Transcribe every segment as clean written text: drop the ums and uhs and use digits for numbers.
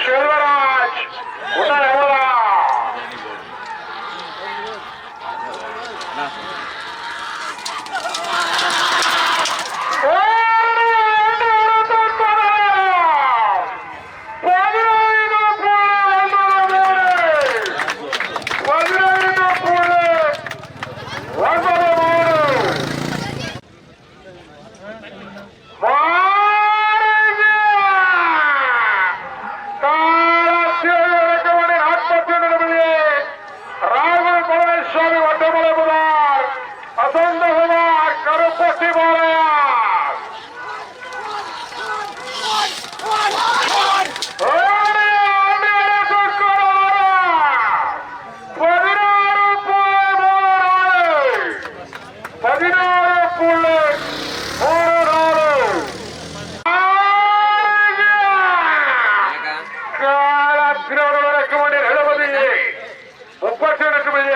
Selvaraj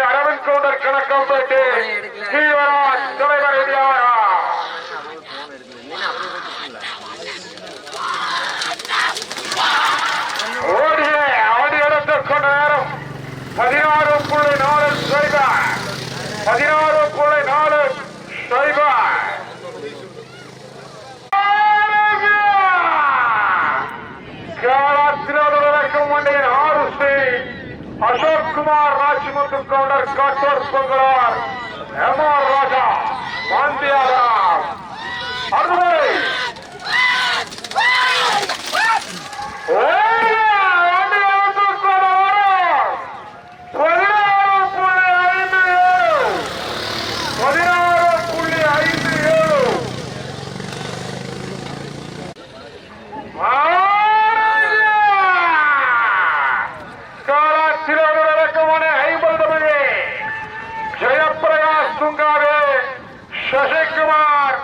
Aravind counter கணக்கம்பேட்டு Jeevaraj தலைவர் எடியாரா ஓடிய ஆடி எடுத்துக் கொண்ட நேரம் 16.4 சைபர் 16.4 சைபர் வண்டியின் 6 ஸ்ரீ அசோக் குமார் ராஜ்முத்து கவுண்டர் காட்டூர் பொங்கலார் எம்ஆர் ராஜா மாந்தியாராம் அறுவடை சசிகுமார்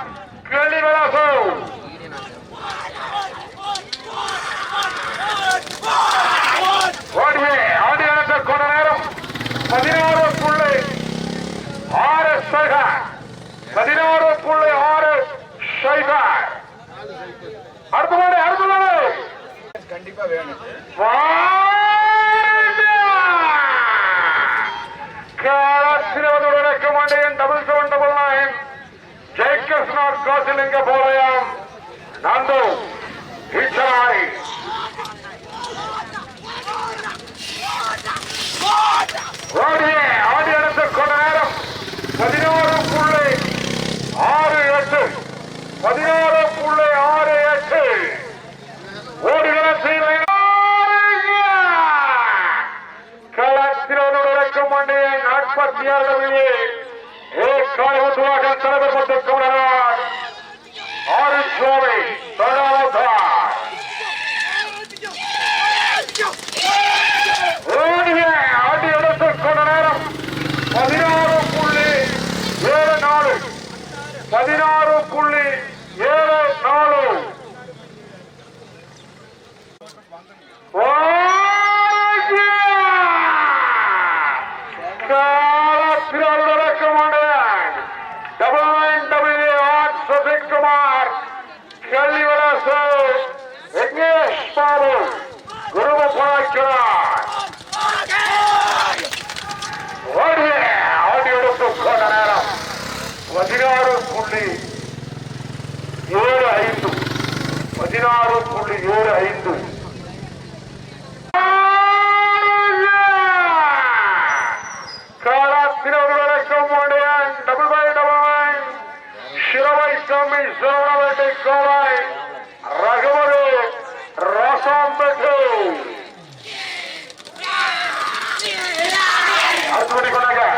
கலிவலசு ஆடி அழைத்த கொண்ட நேரம் 16.6 சைபர் 16.6 சைபர் அடுத்த கண்டிப்பா வேணும் டபுள் 799 ஜெயகிருஷ்ணர் காசிலிங்க போலயம் நந்து ஈச்சராய் ஆடி அடைத்த கொண்ட நேரம் 16.68 16.68 ஓடுகிற சீலை களத்தில் வண்டியை 46 காலவத்துவாக தலைவர் பட்டு கவுண்டரார் ஆறு சுவாமி தடாவதார் ஆடி எடுத்துக் கொண்ட நேரம் 16.74 16.74 சசிகுமார் கலிவலசு விக்னேஷ் பாபு குருவ பாய்க்கிறார் ஆடி எடுத்துக் கொண்ட நேரம் 16.75 16.75 Kami Zorawati Kolai Raghavadu Rasambatu Arthuri Konaga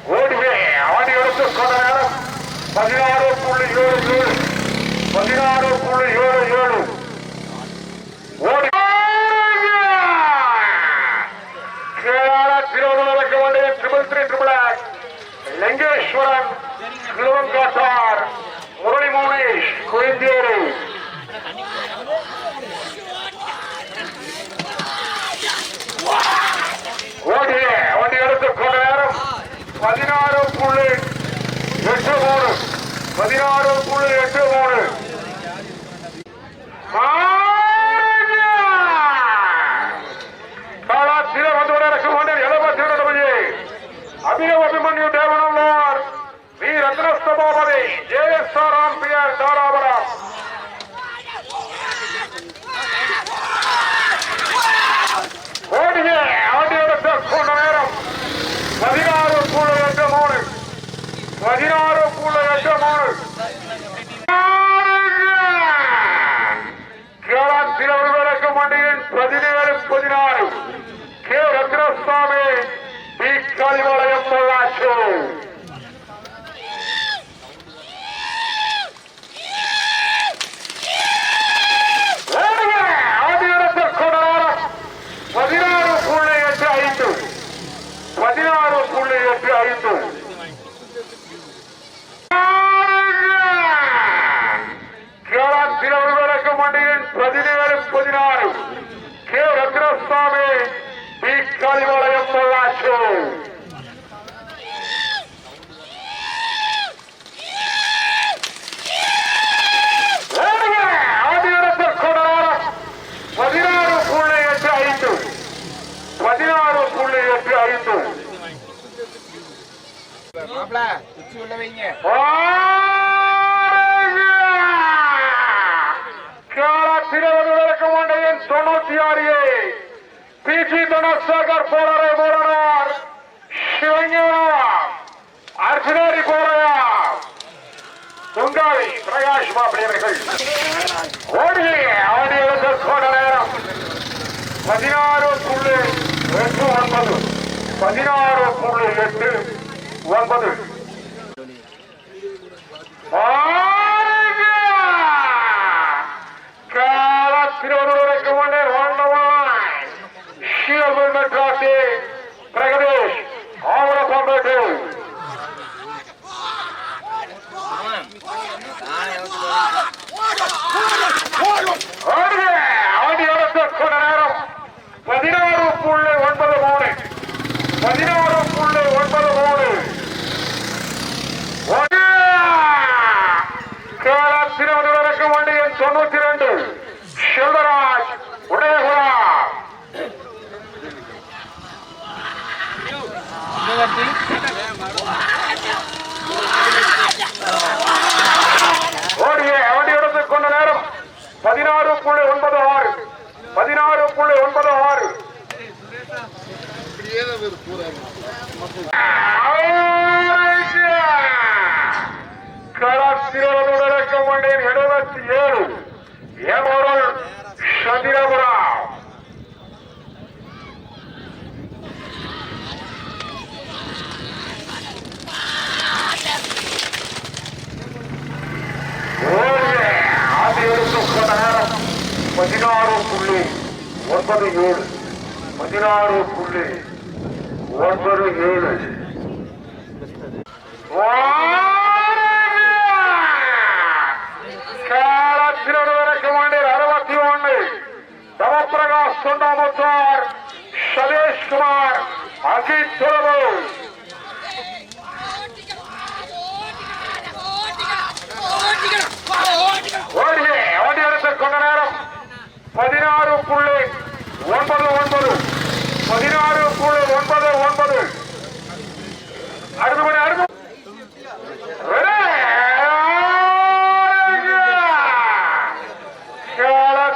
Odive Adi Ursu Konaga 16.77 16.77 Odi Kerala Tirunelveli Kavandi 333 Lingeshwaran Kilovankar Murali Monesh Koindere Odi எடுத்து கொண்ட நேரம் 16.77 अभिमन्यु देवनल्लार वी रत्नस्तभापति JSR PR தாராபுரம் ஓடிய ஆடியோட கொண்ட நேரம் 16.83 கேரளத்திற்கு மண்டியின் 17-16 கே ரத்னசாமி பி காளிபாளையம் பொள்ளாச்சி மண்டியின் 17-16 கே ரத்னசாமி பி காளிபாளையம் பொள்ளாச்சி மண்டையின் 96 பிஜி தனசேகர் போராரை போரானார் சிவஞானா அர்ஜுனரி போராயா துங்காவி பிரகாஷ் மாப்பிள்ளையர்கள் ஓடி ஆடியோட நேரம் 16.89 திருவள்ளுவருக்கு முன்னே வாழ்ந்தவன் ஷியல்பல் மெட்ராசி பிரகதேஷ் ஆவரப்பேட்டு ஆடி அடுத்த கொண்ட நேரம் 16.93 திருவள்ளுவருக்கு மண்டியின் 92 செல்வராஜ் உடையகுலா ஓடிய அவடியோடு கொண்ட நேரம் 16.96 திருவள்ளுவருக்கு மண்டியின் 77 ஏமோரல் சந்திரபுரம் ஆதியோடு கொண்ட நேரம் 16.97 திருவள்ளுவருக்கு மண்டியில் 61 தவப்பிரகாஷ் சொண்டாமுத்தார் சதேஷ் குமார் அஜித் துறவு ஓடியெடுத்து கொண்ட நேரம் 16.99 அடுத்த மணி அடுத்த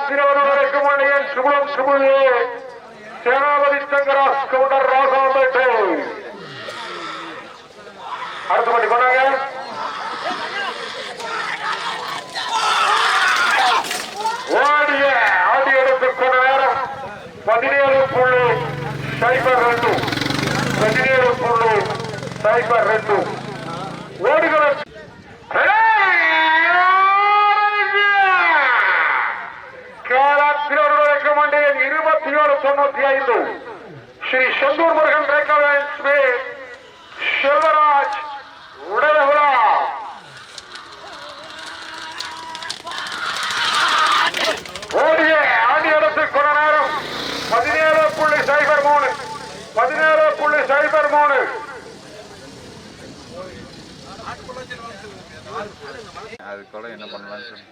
திருவள்ளுவருக்கு மண்டியின் சுகுலம் சுகுலே சேனாபதி தங்கராஜ் கவுண்டர் ராசாம்பேட்டை அடுத்த மணி கொண்டாங்க ஓடிய ஆடி எடுத்து கொண்ட நேரம் 17.02 ஓடுகிற திருவள்ளுவருக்கு மண்டியின் 27.95 ஸ்ரீ செந்தூர் முருகன் ரெக்கவன்ஸ் செல்வராஜ் உடையகுலா ஓடிய ஆடி எடுத்து கொண்ட நேரம் 17.03 அதுக்குள்ள என்ன பண்ணலாம்னு சொல்லி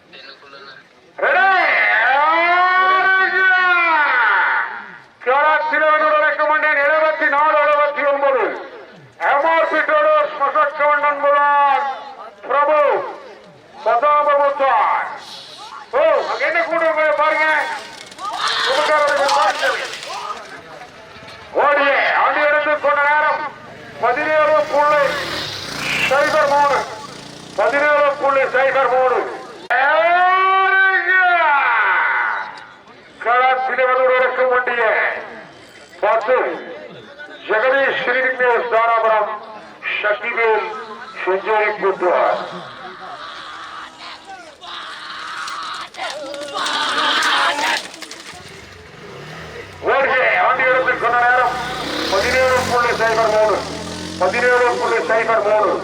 ரெக்கமெண்டேன் 74-79 MRP Traders Masakkavandan Bular Prabhu Sadabamuttar. ஓ அங்க என்ன கூட்டம் பாருங்க. ஓடியே ஆண்டி எடுத்து கொண்ட நேரம் 17.03 17.03 களத்திலிருக்கும் வண்டிய 10 ஜெகதீஷ் ஸ்ரீனிவாஸ் தாராபுரம் சக்திவேல் செஞ்சேரி கூட்டுவார். ஓடியே ஆண்டி எடுத்து கொண்ட நேரம் 17.03 17.03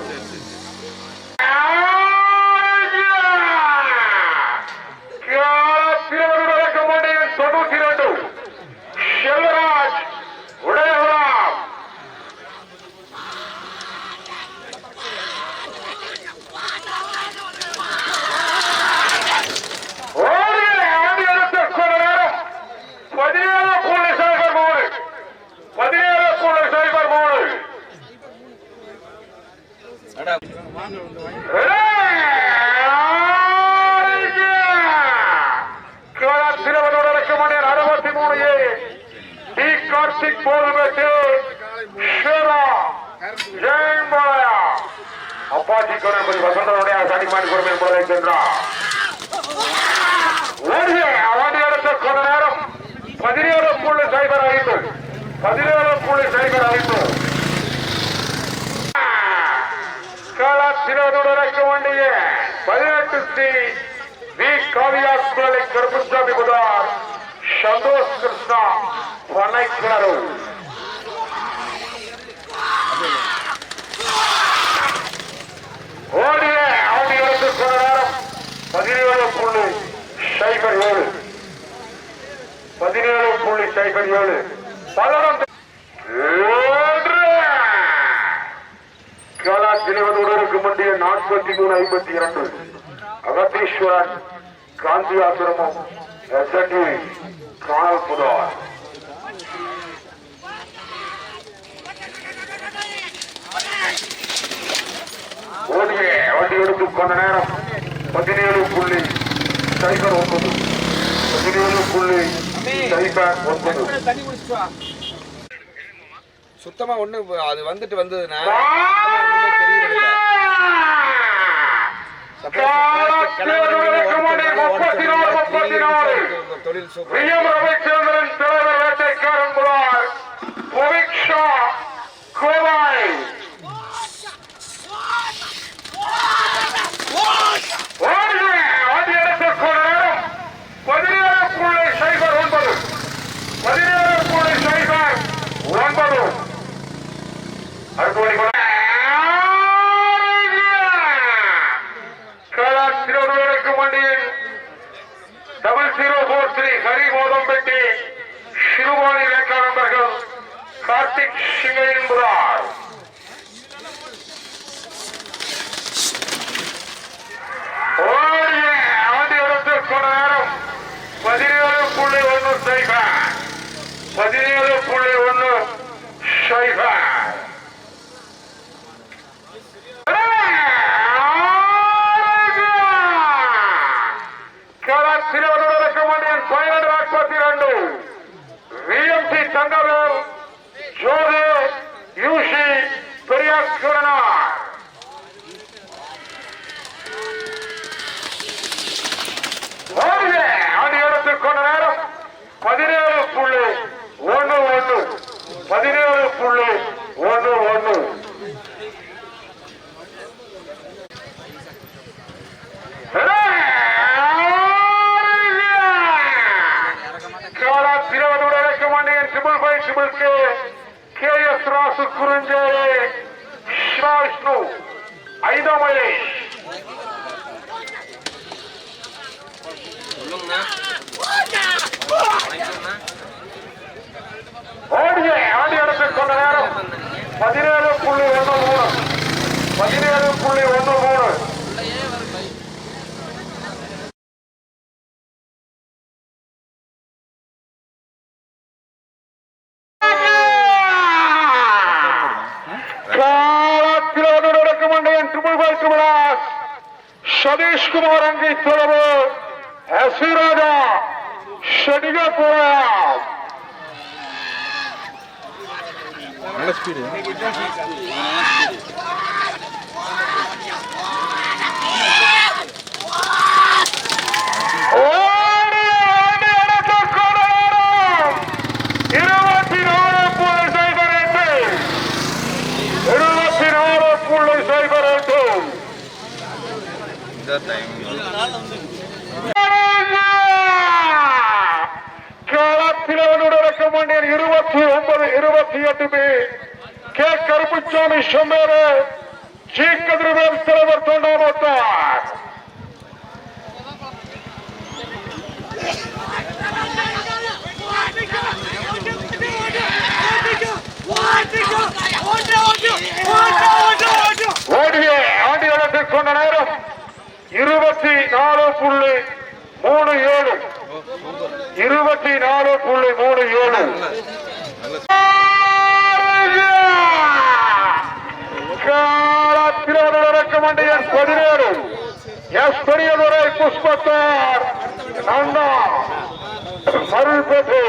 92 செல்வராஜ் உடையவராம். ஆடி எடுத்த கொண்ட நேரம் 17.03 17.03 கார்த்திக் போதுமெட்டு அப்பாஜி கணபதி வசந்தனுடைய சனிமான் குரமை என்பதை சென்றார். ஓடிய அவதி அடுத்த கொஞ்ச நேரம் 17.05 17.05 களத்தினருக்கு வேண்டிய 18 வி காவியாஸ்களை கருப்புசாமி புதார் சந்தோஷ் கிருஷ்ணா வனைக்கரு. ஓடிய ஆடி எடுத்து கொஞ்ச நேரம் 17.07 17.07 களத்திலிருந்து வேண்டிய 43.52 அகத்தீஸ்வரன் காந்தி ஆசிரமம் எஸ்என்டி காணல் புதார். ஓடிய வண்டி எடுத்து கொண்ட நேரம் 17.09 17.09 சுத்தமா ஒண்ணு அது வந்துட்டு வந்ததுன்னா தொழில் ஹரிமோதம்பட்டி சிறுவாணி ரேகா நண்பர்கள் கார்த்திக் சிங்கை என்பதார். ஓடிய ஆண்டி எடுத்து கொண்ட நேரம் 17.10 17.10 VMC தங்கவேல் ஜோதி யூசி பெரியார் ஆடி எடுத்து கொண்ட நேரம் 17.11 17.11 KS ராசு குறிஞ்சேரி விஷ்ணு ஐந்தாமலை ஓடிய ஆடி எடுத்து கொண்ட நேரம் 17.13 17.13. சதீஷ் குமார் அங்கை தொடர்பு ஹசிராஜா ஷடிக போராம் நல்ல ஸ்பீடு களத்தில் 29-28 கே கருப்புச்சாமி சொன்னாரு ஜி கதிரவேல் தலைவர் தொண்டாமத்தார் ஓடிய ஆண்டியத்தில் கொண்ட நேரம் 24.37 24.37 மண்டியன் 17 எஸ் பெரியதுரை புஷ்பத்தார் நந்தா மருள்பேட்டை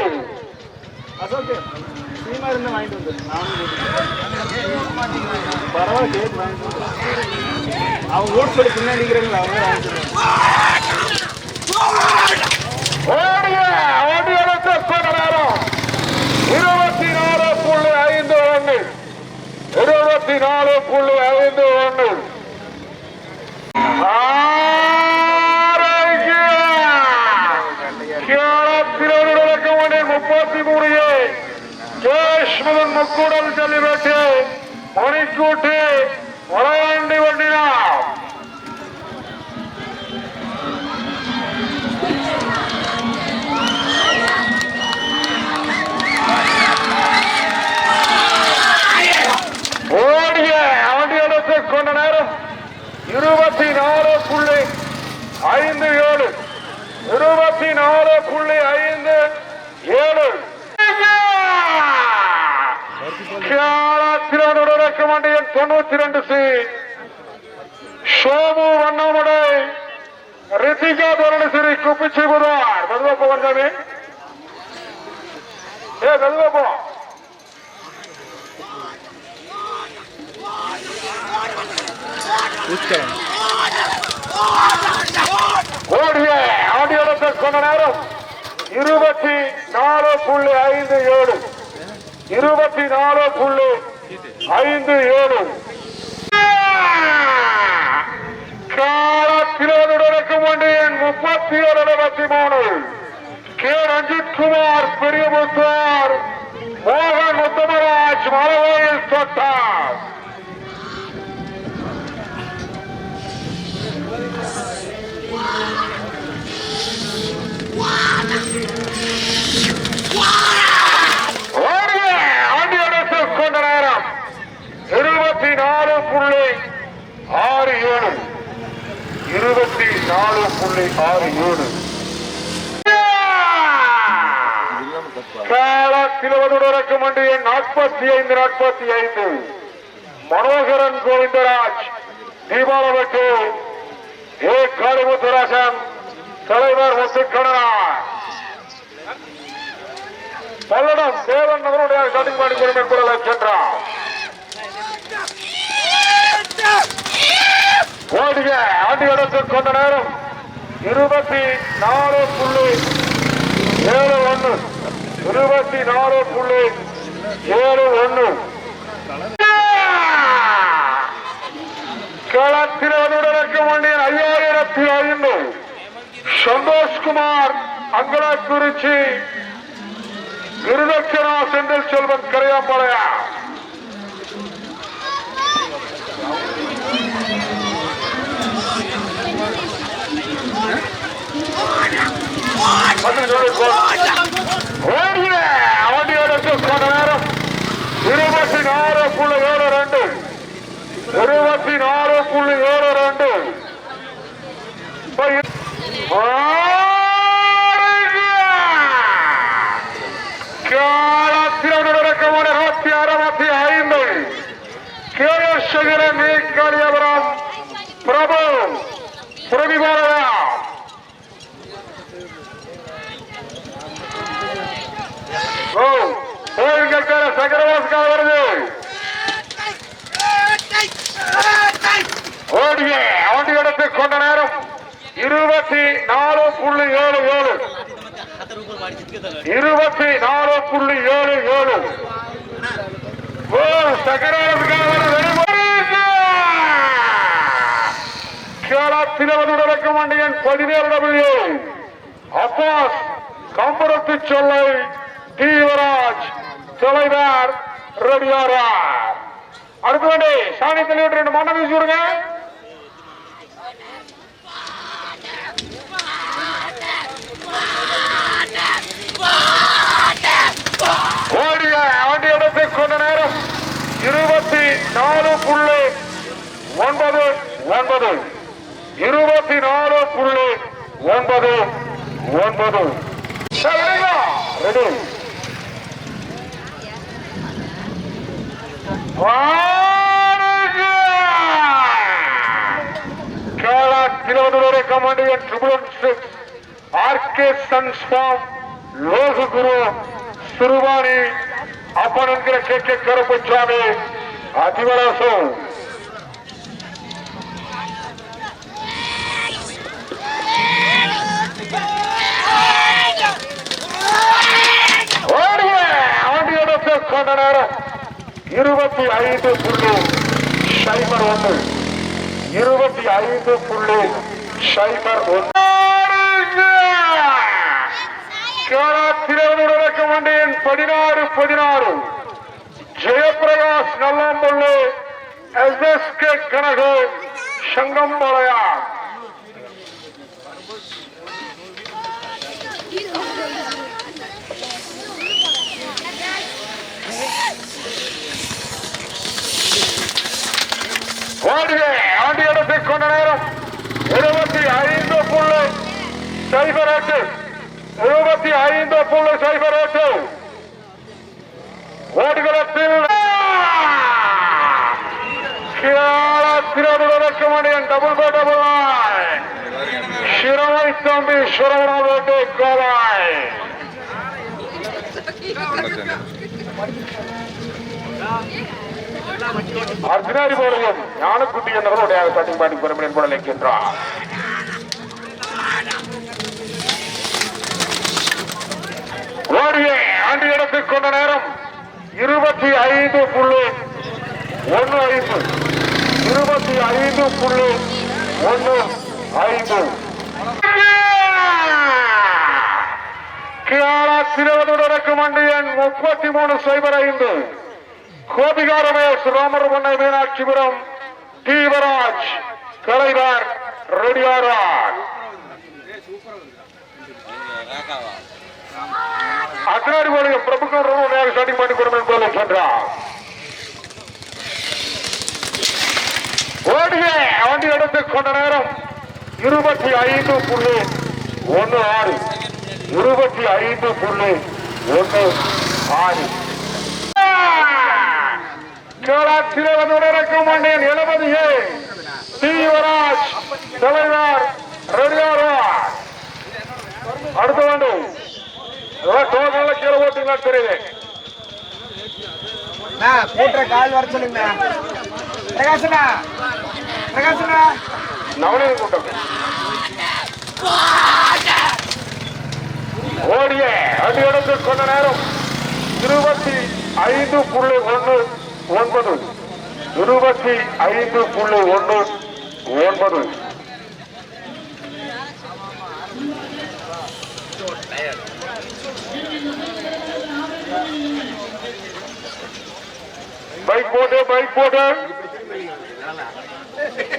அவங்க ஓட்டு சொல்லி பின்னாடிக்கிறீங்களா ஓடிய ஆண்டியத்தை கொண்ட நேரம் 24.51 24.51 கேஷ்மதன் முக்கூடல் ஜல்லிபேட்டு மணிக்கூட்டு வளையாண்டி வண்டினா ஓடிய ஆண்டியத்தை கொண்ட நேரம் 24.57 24.57 மண்டியன் 92 சி சோமு வண்ணமுடை ரித்திகா தோரணசிரி குப்பிச்சி புதார் மெதுவாப்போ வந்தாமே மெதுவாப்போ ஓடிய ஆண்டியத்தை கொண்ட நேரம் 24.57 24.57 காலத்திலோடு மண்டியன் 37-23 கே ரஞ்சித் குமார் பெரியமுத்தார் மோகன் உத்தமராஜ் மலவாயில் தொட்டார் கொண்ட நேரம் 24.67 24.67 காலத்திலோடு மண்டியன் 45-45 மனோகரன் கோவிந்தராஜ் தீபாவளி ஏ காளிமுத்துராசன் தலைவர் முத்துக்கணனார் பல்லடம் சேவன் நகருடைய ஸ்டார்டிங் பாடி குழுமை குரலை சென்றார் ஓடிய ஆண்டியத்தை கொண்ட நேரம் 24.71 24.71 களத்தில் மண்டியன் 5005 சந்தோஷ்குமார் அங்கலாக்குறிச்சி விருதட்சணா செந்தில் செல்வன் கரையாம்பாளையா ஓடிய கொண்ட நேரம் 26.72 24.72 காலத்திரக்கமான 65 கேசகிரன் காளியபுரம் பிரபு பிரதிபாலா கோயில்கள் சக்கரவாசுக்காக வருது. ஓடிய அவண்டி இடத்தை கொண்ட நேரம் 24.77 24.77 கேளாத்திரவனுடன் வண்டியன் 17 அப்பாஸ் கம்பரத்து சொல்லை தீவராஜ் தலைவர் ரெடியாரா. அடுத்த வண்டி சாணி தலைவர் 2 மண்ண வீசி விடுங்க. ஓடிய வண்டி இடத்தை கொண்ட நேரம் 24.99 24.99 ரெடி. திருவண்ணூரை கமாண்டியன் 666 RK sons farm Logu Guru Siruvani அப்பன் என்கிற கே கே கருப்பசாமி அதிவராசம். கொண்ட நேரம் 25.01 திருவண்ணூர் வண்டியின் 16 ஜெயபிரகாஷ் நல்லாம்பள்ளி எஸ்எஸ்கே கனகு சங்கம்பாளையா. ஆண்டி இடத்தை கொண்ட நேரம் 75.08 ஓடுகளத்தில் Thiruvannur double by double Siravai தம்பி சுரவணா வேட்டை கோவாய். அர்ஜுனாரி போலையும் ஞானக்குட்டி என்பவருடைய ஸ்டார்டிங் பாட்டி பெருமையின் கூட நிற்கின்றார். ஓடிய ஆண்டி இடத்தை கொண்ட நேரம் 25.15 திருவண்ணூர் வண்டியன் 33.05 கோபிகா ரமேஷ் ராமர் பண்ணை மீனாட்சிபுரம் தீவராஜ் தலைவர் ரெடியாரார். அத்தனாரி போலிய பிரபுக்கள் ஸ்டார்டிங் பண்ணி கொடுமை போல சென்றார். ஓடிய வண்டி எடுத்து கொண்ட நேரம் 25.16 25.16 திருவண்ணூர் வண்டியின் 70 தீவராஜ் தலைவர் ரெடியாரார். அடுத்த வண்டி டோக்கன்ல கீழே ஓட்டுங்களா தெரியுது. கால் வர சொல்லுங்க நவநீத கூட்டம் ஓடிய அடி எடுத்து கொண்ட நேரம் 25.19 25.19 பைக் போட்டு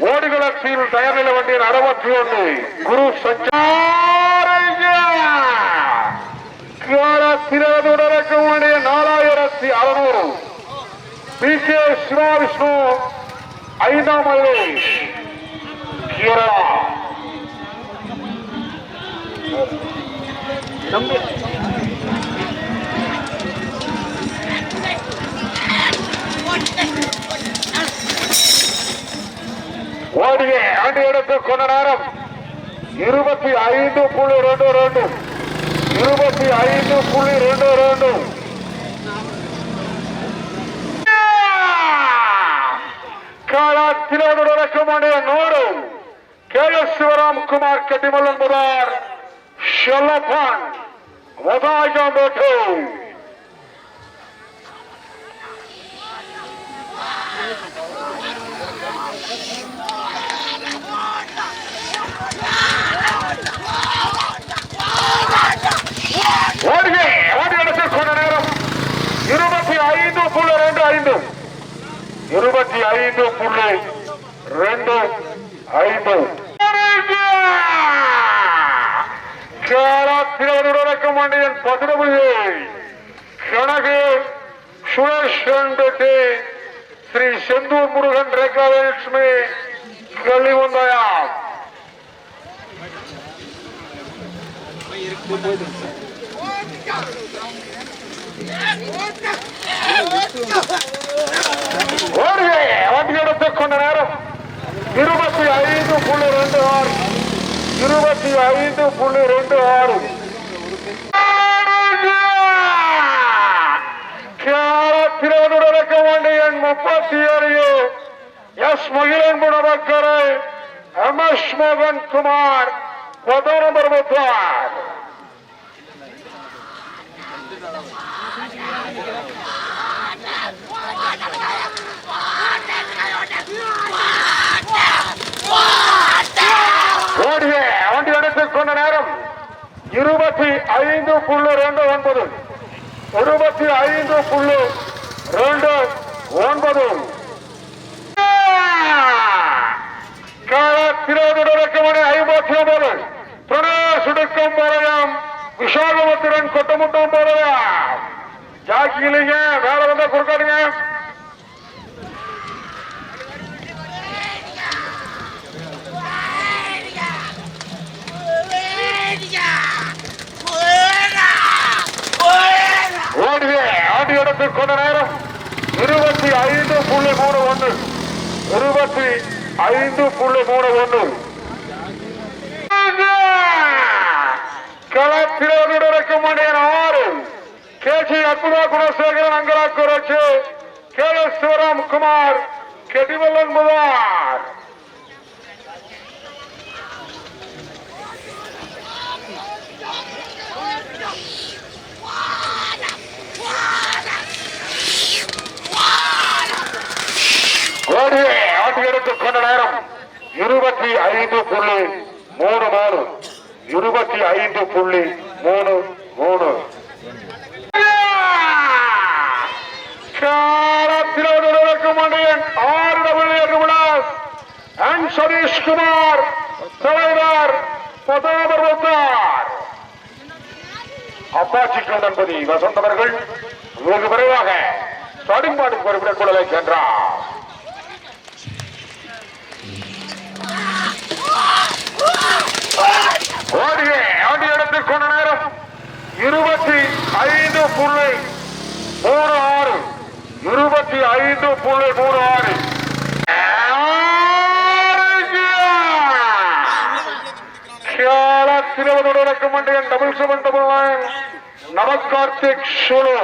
ஓடுகளத்தில் தயார்நிலை வண்டியின் 61 குரு சஞ்சாரத்திற்கு வண்டிய 4600 பி கே சிவா விஷ்ணு 5ஆம் மைலேஜ் கேரளா. ஓடிய ஆண்டு எடுத்து கொண்ட நேரம் 25.22 25.22. காலத்திலோடு இறக்கமான 100 KS சிவராம் குமார் கட்டிமல்லன் முதல் ஷெல்லப்பன் முதலாயிரம் பேட்டு. ஓடி எடுத்து கொண்ட நேரம் 25.25 25.25. கேரளத்தின் பதினொன்று கனகு சுரேஷ் பெட்டி ஸ்ரீ செந்தூர் முருகன் ரேகாலட்சுமி கள்ளிவந்தாயா. வண்டி எடுத்துக் கொண்ட நேரம் 25.26 25.26. கேரளத்திற்கு வண்டியன் 37 எஸ் மகிழன் குணவக்கரை MS மோகன் குமார் 19. வண்டி எடுத்துக் கொண்ட நேரம் 25.29 25.29. காலத்திரோடு 59 பிரணசுடுக்கம் போலயம் விஷாகமுத்திரன் கொட்டமுட்டம் போலயம் ஜாக்கிலிங்க வேலை வந்தா குறுக்காடுங்க. ஆண்டு எடுத்துக் கொண்ட நேரம் 25.31 25.31. களத்திரோடு 6 KG அற்புதா குணசேகரன் அங்கலாக்குரட்சி KS சிவராம் குமார் கெட்டிமல்லன் முதல். ஆண்டு எடுத்துக் கொண்ட நேரம் 25.33 25.33. சதீஷ்குமார் தலைவர் அப்பாச்சி கண்டன்பதி வசந்தவர்கள் வெகு விரைவாக தடுமாடும் குறிப்பிடக் கொள்ளலை சென்றார். ஆண்டு எடுத்துக் கொண்ட நேரம் 25.36 25.36. கேரளத்தின் டபுள் 799 நவகார்த்திக் சுலு.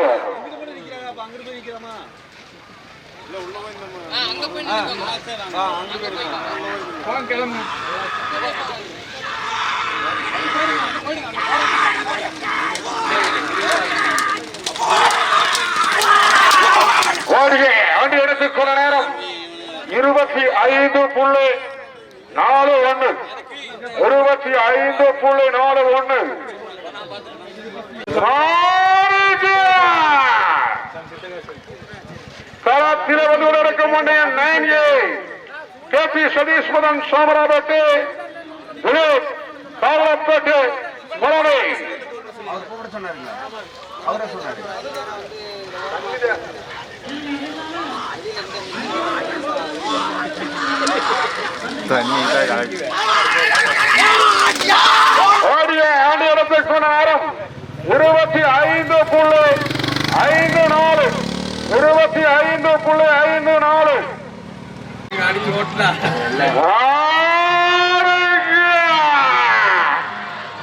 ஆண்டு எடுத்துக் கொண்ட நேரம் 25.41 25.41. களத்தில் வந்து நடக்கும் மண்டையன் 9A KP சதீஷ் மதன் சோமராபேட்டு திலீப் காவலப்பேட்டு மரணி. அவரே சொன்னாரு தண்ணி தான் கலக்கு. ஓடிய ஆண்டு இடத்துக்கு நேரம் 25.54 25.54 அடிச்சு ஓட்டுடா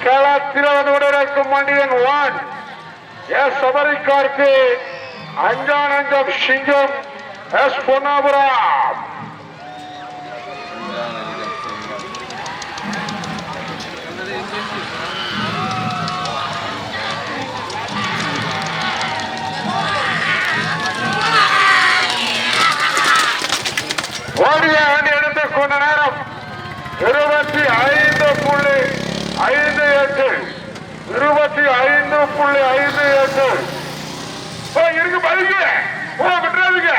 களத்தில் வந்து கொண்டிருக்கும் மண்டியன் 1 எஸ் சபரிக்கார்க்கு அஞ்சானந்தம் சிங்கம் எஸ் பொன்னாபுரம் ஓடிய வண்டி எடுத்து கொண்ட நேரம் 25.58 25.58 இருக்கு பதிங்க விட்டுறாதீங்க